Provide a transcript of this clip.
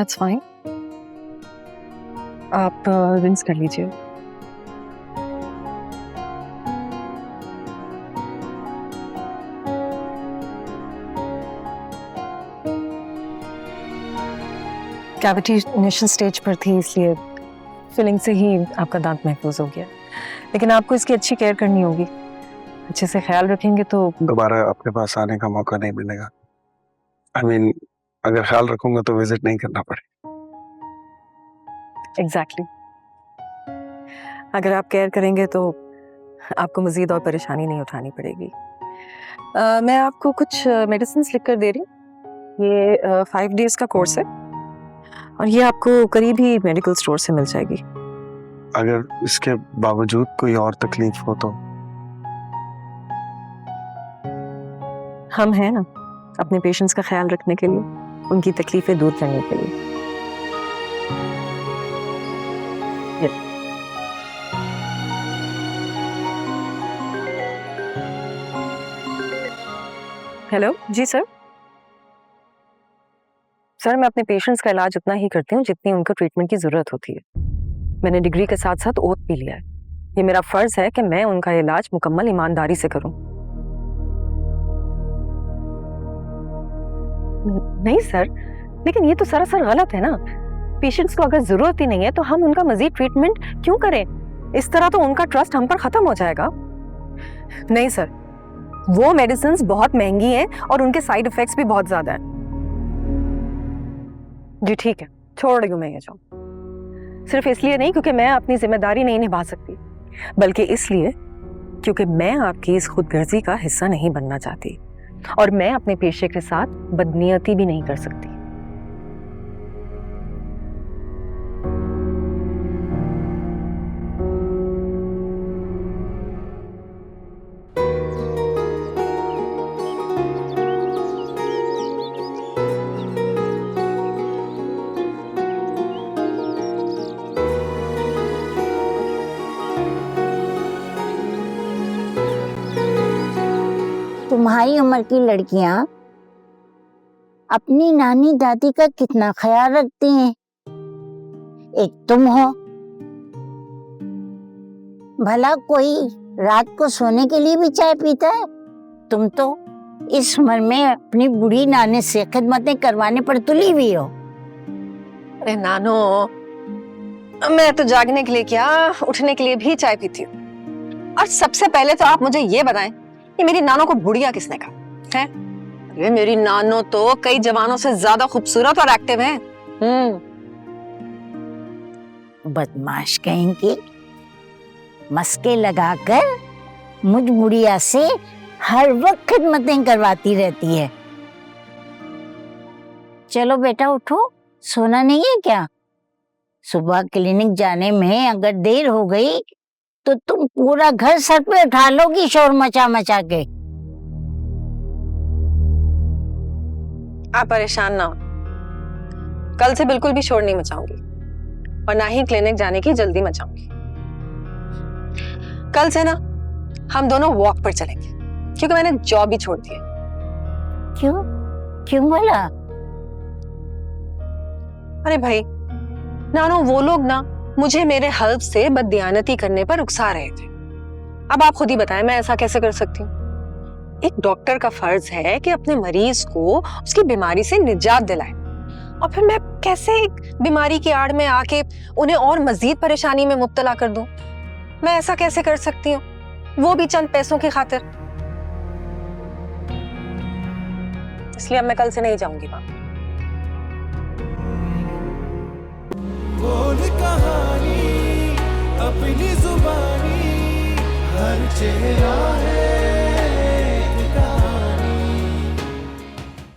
That's fine. आप rinse कर लीजिए। कैविटी इनिशियल स्टेज पर थी, इसलिए फिलिंग से ही आपका दांत महफूज हो गया, लेकिन आपको इसकी अच्छी केयर करनी होगी। अच्छे से ख्याल रखेंगे तो दोबारा आपके पास आने का मौका नहीं मिलेगा। I mean, अगर ख्याल रखूंगा तो विजिट नहीं करना पड़ेगा। एग्जैक्टली अगर आप केयर करेंगे तो आपको मजीद और परेशानी नहीं उठानी पड़ेगी। मैं आपको कुछ मेडिसिन लिख कर दे रही हूँ। ये 5 डेज का कोर्स है और ये आपको करीब ही मेडिकल स्टोर से मिल जाएगी। अगर इसके बावजूद कोई और तकलीफ हो तो? हम हैं ना अपने पेशेंट्स का ख्याल रखने के लिए, उनकी तकलीफें दूर करने के लिए। हेलो जी सर। सर मैं अपने पेशेंट्स का इलाज उतना ही करती हूँ जितनी उनको ट्रीटमेंट की जरूरत होती है। मैंने डिग्री के साथ साथ ओथ भी लिया है। ये मेरा फर्ज है कि मैं उनका इलाज मुकम्मल ईमानदारी से करूं। नहीं सर, लेकिन ये तो सरासर गलत है ना। पेशेंट्स को अगर जरूरत ही नहीं है तो हम उनका मजीद ट्रीटमेंट क्यों करें? इस तरह तो उनका ट्रस्ट हम पर खत्म हो जाएगा। नहीं सर, वो मेडिसिन्स बहुत महंगी हैं और उनके साइड इफेक्ट्स भी बहुत ज्यादा हैं। जी ठीक है, छोड़ रही हूँ मैं ये जॉब। सिर्फ इसलिए नहीं क्योंकि मैं अपनी जिम्मेदारी नहीं निभा सकती, बल्कि इसलिए क्योंकि मैं आपकी इस खुदगर्जी का हिस्सा नहीं बनना चाहती और मैं अपने पेशे के साथ बदनीयती भी नहीं कर सकती। तुम्हारी उम्र की लड़कियां अपनी नानी दादी का कितना ख्याल रखती हैं। एक तुम हो, भला कोई रात को सोने के लिए भी चाय पीता है? तुम तो इस उम्र में अपनी बूढ़ी नानी से खिदमतें करवाने पर तुली हुई हो। अरे नानो, मैं तो जागने के लिए क्या, उठने के लिए भी चाय पीती हूँ। और सबसे पहले तो आप मुझे ये बताएं कि मेरी नानो को बुढ़िया किसने कहा है? अरे मेरी नानो तो कई जवानों से ज्यादा खूबसूरत और एक्टिव है। बदमाश कहेंगे, मस्के लगाकर मुझ बुढ़िया से हर वक्त खिदमतें करवाती रहती है। चलो बेटा उठो, सोना नहीं है क्या? सुबह क्लिनिक जाने में अगर देर हो गई तो तुम पूरा घर सर पे उठा लोगी शोर मचा मचा के। आप परेशान ना हो, कल से बिल्कुल भी शोर नहीं मचाऊंगी और ना ही क्लिनिक जाने की जल्दी मचाऊंगी। कल से ना हम दोनों वॉक पर चलेंगे क्योंकि मैंने जॉब ही छोड़ दी है। क्यों क्यों बोला? अरे भाई नानो, वो लोग ना मुझे मेरे हेल्प से बददियानती करने पर उकसा रहे थे। अब आप खुद ही बताएं मैं ऐसा कैसे कर सकती हूँ? एक डॉक्टर का फर्ज है कि अपने मरीज को उसकी बीमारी से निजात दिलाए, और फिर मैं कैसे एक बीमारी की आड़ में आके उन्हें और मजीद परेशानी में मुब्तला कर दूं? मैं ऐसा कैसे कर सकती हूँ, वो भी चंद पैसों की खातिर? इसलिए अब मैं कल से नहीं जाऊंगी वहां। बोल कहानी अपनी जुबानी, हर चेहरा है